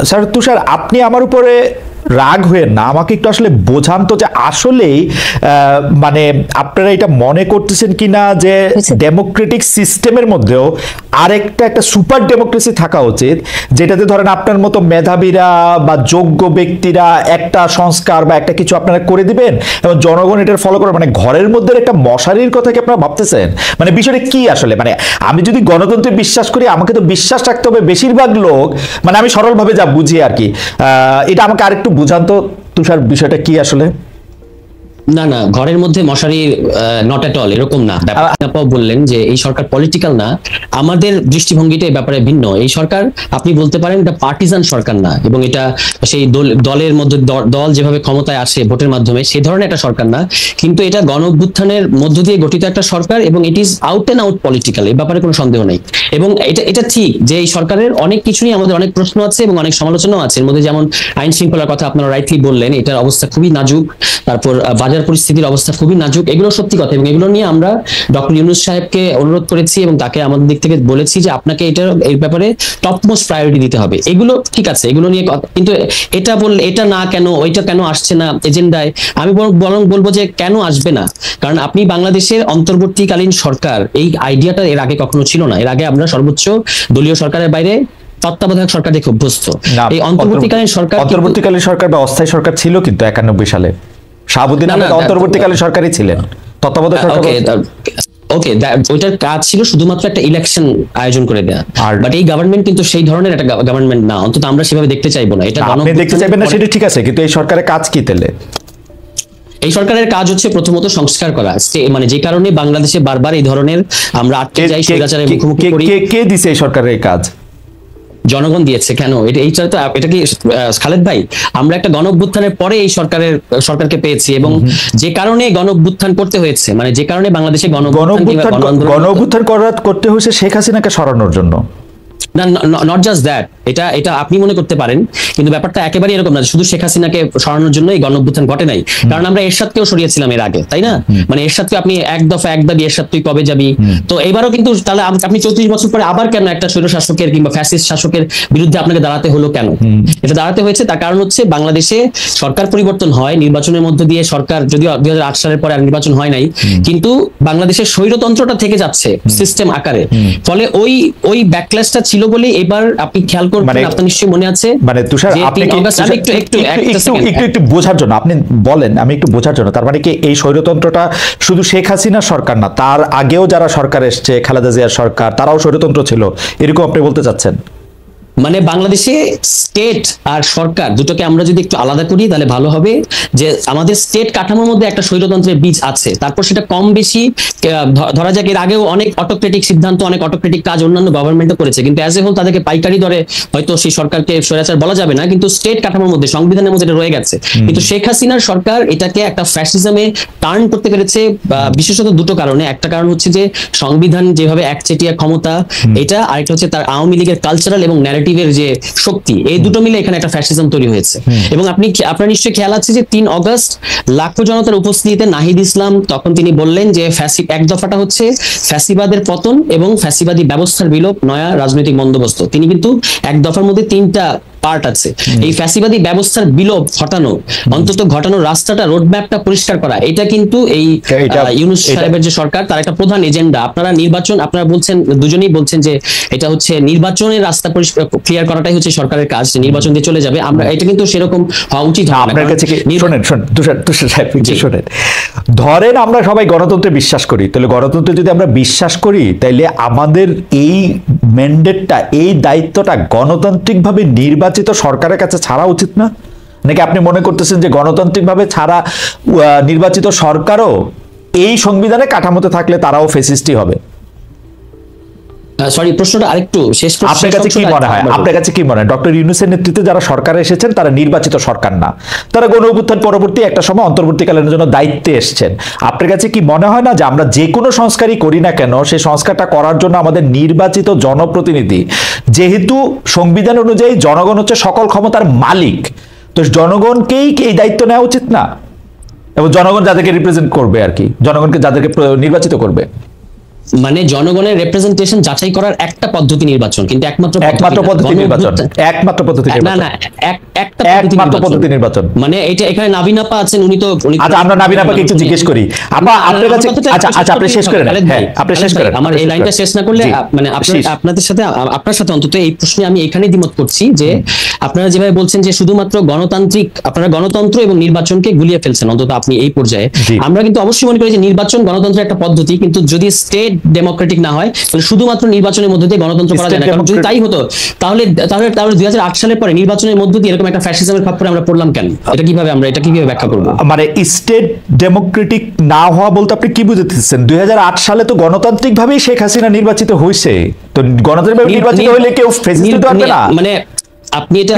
Sir তুষার, আপনি আমার উপরে রাগ হয়ে না, আমাকে একটু আসলে বোঝান তো যে আসলেই মানে আপনারা এটা মনে করতেছেন কিনা যে ডেমোক্রেটিক সিস্টেমের মধ্যেও একটা সুপার ডেমোক্রেসি থাকা উচিত, যেটাতে ধরেন আপনার মতো মেধাবীরা বা যোগ্য ব্যক্তিরা একটা সংস্কার বা একটা কিছু আপনারা করে দিবেন এবং জনগণ এটার ফলো করে, মানে ঘরের মধ্যে একটা মশারির কথা কি আপনারা ভাবতেছেন? মানে বিষয়টা কি আসলে? মানে আমি যদি গণতন্ত্রে বিশ্বাস করি, আমাকে তো বিশ্বাস রাখতে হবে বেশিরভাগ লোক, মানে আমি সরলভাবে যা বুঝি আর কি। এটা আমাকে আরেকটু বুঝান তো তুষার, বিষয়টা কি আসলে? না না, ঘরের মধ্যে মশারি নট এট অল এরকম না। আপনি বললেন যে এই সরকার পলিটিক্যাল না, আমাদের দৃষ্টিভঙ্গিটা এই ব্যাপারে ভিন্ন। এই সরকার আপনি বলতে পারেন এটা পার্টিজান সরকার না, এবং এটা সেই দলের মধ্যে দল যেভাবে ক্ষমতায় আসে ভোটের মাধ্যমে সেই ধরনের একটা সরকার না, কিন্তু এটা গণ অভ্যুত্থানের মধ্য দিয়ে গঠিত একটা সরকার, এবং it is out and out political, এই ব্যাপারে কোনো সন্দেহ নেই। এবং এটা ঠিক যে এই সরকারের অনেক কিছু নিয়ে আমাদের অনেক প্রশ্ন আছে এবং অনেক সমালোচনাও আছে। এর মধ্যে যেমন আইন শৃঙ্খলার কথা আপনারা রাইটলি বললেন, এটার অবস্থা খুবই নাজুক, তারপর বাজার পরিস্থিতির অবস্থা খুবই নাজুক, এগুলো সত্যি কথা। এবং এগুলো নিয়ে আমরা ডক্টর ইউনূস সাহেবকে অনুরোধ করেছি এবং তাকে আমাদের দিক থেকে বলেছি যে আপনাকে এই ব্যাপারে টপ মোস্ট প্রায়োরিটি দিতে হবে। এগুলো ঠিক আছে, এগুলো নিয়ে, কিন্তু এটা বললে এটা না কেন, ওইটা কেন আসছে না এজেন্ডায়, আমি বরং বলবো যে কেন আসবে না, কারণ আপনি বাংলাদেশের অন্তর্বর্তীকালীন সরকার, এই আইডিয়াটা এর আগে কখনো ছিল না। এর আগে আমরা সর্বোচ্চ দলীয় সরকারের বাইরে তত্ত্বাবধায়ক সরকার দেখে অভ্যস্ত। এই অন্তর্বর্তীকালীন সরকার বা অস্থায়ী সরকার ছিল কিন্তু 91 সালে শাহাবুদ্দিন আহমেদ অন্তর্বর্তীকালীন সরকারই ছিলেন, তত্ত্বাবধায়ক সরকার। ওকে, ওইটার কাজ ছিল শুধুমাত্র একটা ইলেকশন আয়োজন করে দেয়া, বাট এই গভর্নমেন্ট কিন্তু সেই ধরনের একটা গভর্নমেন্ট না, অন্তত আমরা সেভাবে দেখতে চাইবো না। এটা আপনি দেখতে চাইবেন না সেটা ঠিক আছে, কিন্তু এই সরকারের কাজ কি তাহলে? এই সরকারের কাজ হচ্ছে প্রথমত সংস্কার করা, মানে যে কারণে বাংলাদেশে বারবার এই ধরনের আমরা আটকে যাই, স্বৈরাচারের মুখোমুখি করি। কে দিছে এই সরকারের কাজ? জনগণ দিয়েছে। কেন এটা কি খালেদ ভাই, আমরা একটা গণ অভ্যুত্থানের পরে এই সরকারকে পেয়েছি, এবং যে কারণে গণ অভ্যুত্থান করতে হয়েছে, মানে যে কারণে বাংলাদেশে গণ অভ্যুত্থান করতে হয়েছে শেখ হাসিনাকে সরানোর জন্য। না, নট জাস্ট দ্যাট, এটা আপনি মনে করতে পারেন, কিন্তু ব্যাপারটা একেবারে এরকম না শুধু শেখ হাসিনাকে সরানোর জন্য এই গণ অভ্যুত্থান ঘটে নাই, কারণ আমরা এরশাদকেও সরিয়েছিলাম এর আগে, তাই না? মানে এরশাদকে আপনি এক দফা এক দাবি, এরশাদ তুই কবে যাবি, তো এবারও কিন্তু তাহলে আপনি 34 বছর পরে আবার কেন একটা স্বৈর শাসকের কিংবা ফ্যাসিস্ট শাসকের বিরুদ্ধে আপনাকে দাঁড়াতে হলো কেন? এটা দাঁড়াতে হয়েছে তার কারণ হচ্ছে বাংলাদেশে সরকার পরিবর্তন হয় নির্বাচনের মধ্য দিয়ে, সরকার যদিও 2008 সালের পরে আর নির্বাচন হয় নাই, কিন্তু বাংলাদেশের স্বৈরতন্ত্রটা থেকে যাচ্ছে সিস্টেম আকারে। ফলে ওই ব্যাকল্যাশটা ছিল বলে এবার আপনি খেয়াল করবেন, আপনার নিশ্চয়ই মনে আছে। মানে তুষার, আপনি একটু বোঝার জন্য আপনি বলেন, আমি একটু বোঝার জন্য, তার মানে কি এই স্বৈরতন্ত্রটা শুধু শেখ হাসিনা সরকার না, তার আগেও যারা সরকার এসছে, খালেদা জিয়ার সরকার, তারাও স্বৈরতন্ত্র ছিল, এরকম আপনি বলতে চাচ্ছেন? মানে বাংলাদেশে স্টেট আর সরকার দুটোকে আমরা যদি একটু আলাদা করি তাহলে ভালো হবে, যে আমাদের স্টেট কাঠামোর মধ্যে একটা স্বৈরতন্ত্রের বীজ আছে, তারপর সেটা কম বেশি ধরা যাক এর আগেও অনেক অটোক্রেটিক সিদ্ধান্ত, অনেক অটোক্রেটিক কাজ অন্যান্য গভর্নমেন্টও করেছে, কিন্তু অ্যাজ এ হোল তাদেরকে পাইকারি দরে হয়তো সেই সরকারকে স্বৈরাচার বলা যাবে না, কিন্তু স্টেট কাঠামোর মধ্যে, সংবিধানের মধ্যে এটা রয়ে গেছে। কিন্তু শেখ হাসিনার সরকার এটাকে একটা ফ্যাসিজমে টার্ন করতে পেরেছে, বিশেষত দুটো কারণে। একটা কারণ হচ্ছে যে সংবিধান যেভাবে একচেটিয়া ক্ষমতা, এটা আরেকটা হচ্ছে তার আওয়ামী লীগের কালচারাল এবং ন্যারেটিভের যে শক্তি, এই দুটো মিলে এখানে একটা ফ্যাসিজম তৈরি হয়েছে। এবং আপনার নিশ্চয়ই খেয়াল আছে যে 3 অগস্ট লাখো জনতার উপস্থিতিতে নাহিদ ইসলাম তখন তিনি বললেন যে এক দফাটা হচ্ছে ফ্যাসিবাদের পতন এবং ফ্যাসিবাদী ব্যবস্থার বিলোপ, নয়া রাজনৈতিক বন্দোবস্ত। তিনি কিন্তু এক দফার মধ্যে 3টা পার্ট আছে। এই ফ্যাসিবাদী ব্যবস্থার বিলোপ ঘটানো, অন্তত ঘটানোর রাস্তাটা, রোডম্যাপটা পরিষ্কার করা, এটা কিন্তু এই ইউনূস সাহেবের যে সরকার, তার একটা প্রধান এজেন্ডা। আপনারা বলছেন, দুজনেই বলছেন যে এটা হচ্ছে নির্বাচনের রাস্তা ক্লিয়ার করাটাই হচ্ছে সরকারের কাজ, নির্বাচন দিয়ে চলে যাবে। আমরা এটা কিন্তু সেরকম হওয়া উচিত হবে না। আপনার কাছে কি তুষার সাহেব, ধরেন আমরা সবাই গণতন্ত্রে বিশ্বাস করি, তাহলে গণতন্ত্রে যদি আমরা বিশ্বাস করি, তাইলে আমাদের এই ম্যান্ডেটটা, এই দায়িত্বটা গণতান্ত্রিকভাবে নির্বাচিত সরকারের কাছে ছাড়া উচিত না? নাকি আপনি মনে করতেছেন যে গণতান্ত্রিকভাবে ছাড়া নির্বাচিত সরকারও এই সংবিধানে কাঠামোতে থাকলে তারাও ফ্যাসিস্টই হবে? সরি, প্রশ্নটা আরেকটু শেষ। আপনার কাছে কি মনে হয় ডক্টর ইউনূসের নেতৃত্বে যারা সরকারে এসেছেন তারা নির্বাচিত সরকার না, তারা গণ অভ্যুত্থান পরবর্তী একটা সময় অন্তর্বর্তীকালীন জন্য দায়িত্বে এসেছেন? আপনার কাছে কি মনে হয় না যে আমরা যে কোনো সংস্কারই করি না কেন, সেই সংস্কারটা করার জন্য আমাদের নির্বাচিত জনপ্রতিনিধি, যেহেতু সংবিধান অনুযায়ী জনগণ হচ্ছে সকল ক্ষমতার মালিক, তো জনগণকেই এই দায়িত্ব নেওয়া উচিত না? এবং জনগণ যাদেরকে রিপ্রেজেন্ট করবে আর কি, জনগণকে যাদেরকে নির্বাচিত করবে। মানে জনগণের রিপ্রেজেন্টেশন যাচাই করার একটা পদ্ধতি নির্বাচন, কিন্তু একমাত্র পদ্ধতি নির্বাচন, একমাত্র পদ্ধতি না না একটা একমাত্র পদ্ধতি নির্বাচন। মানে এটা এখানে নাবিন আপা আছেন, উনি তো আচ্ছা আমরা নাবিন আপাকে একটু জিজ্ঞেস করি। আপা আপনার কাছে আচ্ছা আপনি শেষ করেন। হ্যাঁ আপনি শেষ করেন। আমার এই লাইনটা শেষ না করলে মানে আপনাদের সাথে আপনার সাথে অন্তত এই প্রশ্নে আমি এখানে দ্বিমত করছি যে আপনারা যেভাবে বলছেন যে শুধুমাত্র গণতান্ত্রিক, আপনারা গণতন্ত্র এবং নির্বাচনকে গুলিয়ে ফেলছেন অন্তত আপনি এই পর্যায়ে। আমরা কিন্তু অবশ্যই মনে করি যে নির্বাচন গণতন্ত্রের একটা পদ্ধতি, কিন্তু যদি স্টেট ডেমোক্রেটিক না হয় তাহলে শুধুমাত্র নির্বাচনের মধ্যে দিয়ে গণতন্ত্র করা যায় না। কারণ যদি তাই হতো তাহলে তাহলে তাহলে 2008 সালের পরে নির্বাচনের মধ্য দিয়ে এরকম একটা ফ্যাসিজমের খপ্পরে আমরা পড়লাম কেন? এটা কিভাবে ব্যাখ্যা করব? মানে স্টেট ডেমোক্রেটিক না হওয়া বলতে আপনি কি বুঝাচ্ছেন? 2008 সালে তো গণতান্ত্রিক ভাবেই শেখ হাসিনা নির্বাচিত হয়েছে, তো গণতান্ত্রিকভাবে নির্বাচিত হলে কেউ ফ্যাসিস্ট হতে পারবে না। মানে আপনি এটা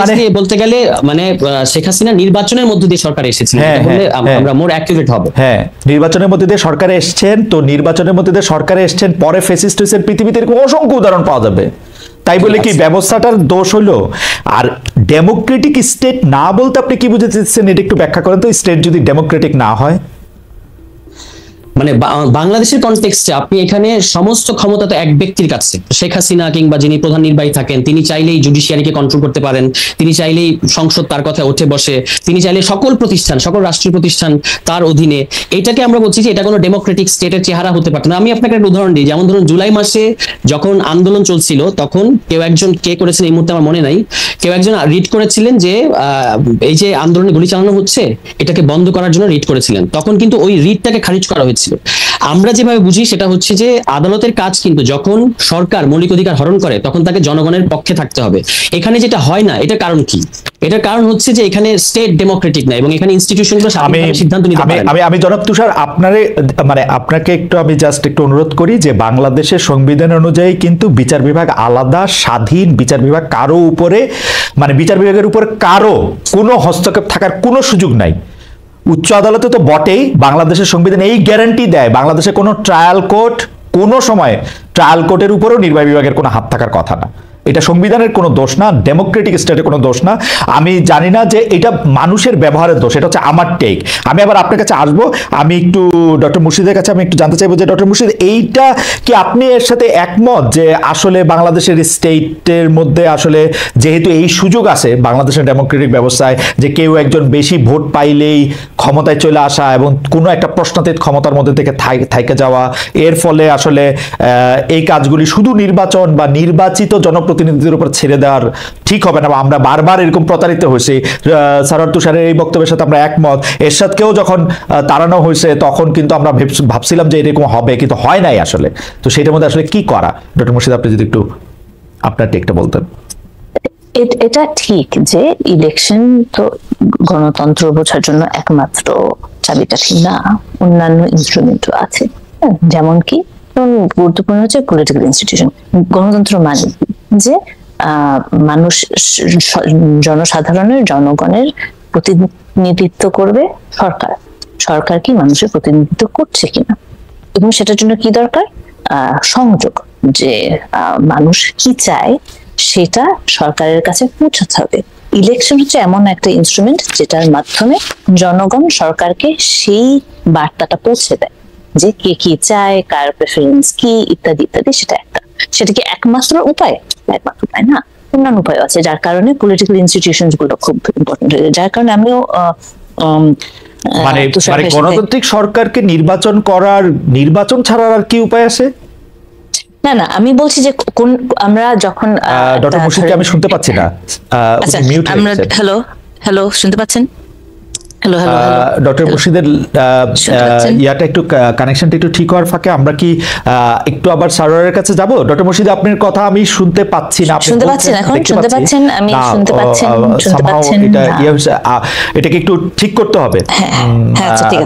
মানে বলতে গেলে মানে শেখ হাসিনা নির্বাচনের মধ্য দিয়ে সরকারে এসেছেন, এটা বললে আমরা মোর অ্যাকুরেট হবে। হ্যাঁ নির্বাচনের মধ্যে দিয়ে সরকারে এসেছেন, তো নির্বাচনের মধ্যে দিয়ে সরকারে এসেছেন, পরে ফ্যাসিস্ট হয়েছেন, পৃথিবীতে এরকম অসংখ্য উদাহরণ পাওয়া যাবে। তাই বলে কি ব্যবস্থাটার দোষ হলো? আর ডেমোক্রেটিক স্টেট না বলতে আপনি কি বুঝতে চাচ্ছেন এটা একটু ব্যাখ্যা করেন তো। স্টেট যদি ডেমোক্রেটিক না হয় মানে বাংলাদেশের কনটেক্সটে আপনি এখানে সমস্ত ক্ষমতা তো এক ব্যক্তির কাছে। শেখ হাসিনা কিংবা যিনি প্রধান নির্বাহী থাকেন তিনি চাইলেই জুডিশিয়ারিকে কন্ট্রোল করতে পারেন, তিনি চাইলেই সংসদ তার কথা উঠে বসে, তিনি চাইলে সকল প্রতিষ্ঠান, সকল রাষ্ট্রীয় প্রতিষ্ঠান তার অধীনে। এটাকে আমরা বলছি যে এটা কোনো ডেমোক্রেটিক স্টেটের চেহারা হতে পারত না। আমি আপনাকে একটা উদাহরণ দিই, যেমন ধরুন জুলাই মাসে যখন আন্দোলন চলছিল তখন কেউ একজন কে করেছেন এই মুহূর্তে আমার মনে নাই, কেউ একজন রিট করেছিলেন যে এই যে আন্দোলনে গুলি চালানো হচ্ছে এটাকে বন্ধ করার জন্য রিট করেছিলেন। তখন কিন্তু ওই রিটটাকে খারিজ করা হয়েছিল। আমরা যেভাবে বুঝি সেটা হচ্ছে যে আদালতের কাজ কিন্তু যখন সরকার মৌলিক অধিকার হরণ করে তখন তাকে জনগণের পক্ষে থাকতে হবে। এখানে যেটা হয় না, এটার কারণ কি? এটার কারণ হচ্ছে যে এখানে স্টেট ডেমোক্রেটিক না এবং এখানে ইনস্টিটিউশনগুলো স্বাধীনভাবে সিদ্ধান্ত নিতে পারে না। আমি জনাব তুষার আপনাকে একটু আমি জাস্ট একটু অনুরোধ করি যে বাংলাদেশের সংবিধান অনুযায়ী কিন্তু বিচার বিভাগ আলাদা, স্বাধীন বিচার বিভাগ, কারো উপরে মানে বিচার বিভাগের উপর কারো কোনো হস্তক্ষেপ থাকার কোনো সুযোগ নাই। উচ্চ আদালতে তো বটেই, বাংলাদেশের সংবিধান এই গ্যারান্টি দেয় বাংলাদেশে কোনো ট্রায়াল কোর্ট, কোনো সময় ট্রায়াল কোর্টের উপরেও নির্বাহী বিভাগের কোনো হাত থাকার কথা না। এটা সংবিধানের কোনো দোষ না, ডেমোক্রেটিক স্টেটের কোনো দোষ না। আমি জানি না যে এটা মানুষের ব্যবহারের দোষ, এটা হচ্ছে আমার টেক। আমি আবার আপনার কাছে আসবো, আমি একটু ডক্টর মুর্শিদের কাছে আমি একটু জানতে চাইবো যে ডক্টর মুর্শিদ এইটা কি আপনি এর সাথে একমত যে আসলে বাংলাদেশের স্টেটের মধ্যে আসলে যেহেতু এই সুযোগ আছে বাংলাদেশের ডেমোক্রেটিক ব্যবস্থায় যে কেউ একজন বেশি ভোট পাইলেই ক্ষমতায় চলে আসা এবং কোনো একটা প্রশ্নাতীত ক্ষমতার মধ্যে থেকে থাইকে যাওয়া, এর ফলে আসলে এই কাজগুলি শুধু নির্বাচন বা নির্বাচিত জনপ্রতিনিধিদের উপর ছেড়ে দেওয়ার ঠিক হবে না, বা আমরা বারবার এরকম প্রতারিত হয়েছি। সারোয়ার তুষারের এই বক্তব্যের সাথে আমরা একমত। এরশাদকেও যখন তাড়ানো হয়েছে তখন কিন্তু আমরা ভাবছিলাম যে এরকম হবে, কিন্তু হয় নাই আসলে। তো সেটার মধ্যে আসলে কি করা, ডক্টর মুর্শিদ আপনি যদি একটু আপনার টেকটা বলতেন। এটা ঠিক যে ইলেকশন তো গণতন্ত্র বোঝার জন্য একমাত্র চাবিকাঠি না, অন্যান্য ইনস্ট্রুমেন্টও আছে। যেমন কি গুরুত্বপূর্ণ হচ্ছে পলিটিক্যাল ইনস্টিটিউশন। গণতন্ত্র মানে যে মানুষ, জনসাধারণের, জনগণের প্রতিনিধিত্ব করবে সরকার। সরকার কি মানুষের প্রতিনিধিত্ব করছে কিনা, এবং সেটার জন্য কি দরকার? সংযোগ, যে মানুষ কি চায় সেটা সরকারের কাছে পৌঁছাতে হবে। ইলেকশন হচ্ছে এমন একটা ইনস্ট্রুমেন্ট যেটার মাধ্যমে জনগণ সরকারকে সেই বার্তাটা পৌঁছে দেয় যে কে কি চায়, কার প্রেফারেন্স কি, ইত্যাদি ইত্যাদি। সেটা কি একমাত্র উপায়? একমাত্র উপায় না, অন্যান্য উপায় আছে, যার কারণে পলিটিক্যাল ইনস্টিটিউশন গুলো খুব ইম্পর্টেন্ট। যার কারণে আমিও মানে গণতান্ত্রিক সরকারকে নির্বাচন করার, নির্বাচন ছাড়ার আর কি উপায় আছে? না না, আমি বলছি যে কোন আমরা যখন ডক্টর মুর্শিদকে আমি শুনতে পাচ্ছি না। আমরা হ্যালো হ্যালো শুনতে পাচ্ছেন? হ্যালো হ্যালো ডক্টর মুর্শিদের ইয়াটা একটু কানেকশনটা একটু ঠিক হওয়ার ফাঁকে আমরা কি একটু আবার সারোয়ারের কাছে যাব? ডক্টর মুর্শিদ আপনার কথা আমি শুনতে পাচ্ছি না। শুনতে পাচ্ছেন? এখন শুনতে পাচ্ছেন? আমি শুনতে পাচ্ছেন? এটাকে একটু ঠিক করতে হবে।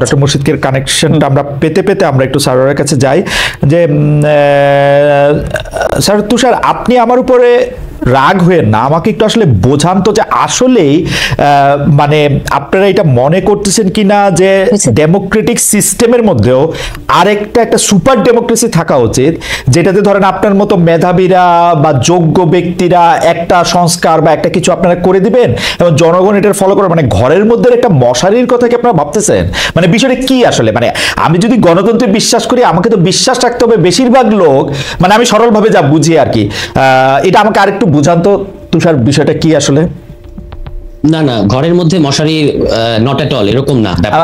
ডক্টর মুর্শিদের কানেকশনটা আমরা পেতে পেতে আমরা একটু সারোয়ারের কাছে যাই। যে স্যার তুষার, আপনি আমার উপরে রাগ হয়ে না, আমাকে একটু আসলে বোঝান তো যে আসলেই মানে আপনারা এটা মনে করতেছেন কিনা যে ডেমোক্রেটিক সিস্টেমের মধ্যেও একটা সুপার ডেমোক্রেসি থাকা উচিত, যেটাতে ধরেন আপনার মতো মেধাবীরা বা যোগ্য ব্যক্তিরা একটা সংস্কার বা একটা কিছু আপনারা করে দিবেন এবং জনগণ এটার ফলো করে, মানে ঘরের মধ্যে একটা মশারির কথা কি আপনারা ভাবতেছেন? মানে বিষয়টা কি আসলে? মানে আমি যদি গণতন্ত্রে বিশ্বাস করি, আমাকে তো বিশ্বাস রাখতে হবে বেশিরভাগ লোক, মানে আমি সরলভাবে যা বুঝি আর কি। এটা আমাকে আরেকটু বুঝান তো তুষার, বিষয়টা কি আসলে? না, ঘরের মধ্যে মশারি নট এট অল এরকম না ব্যাপার।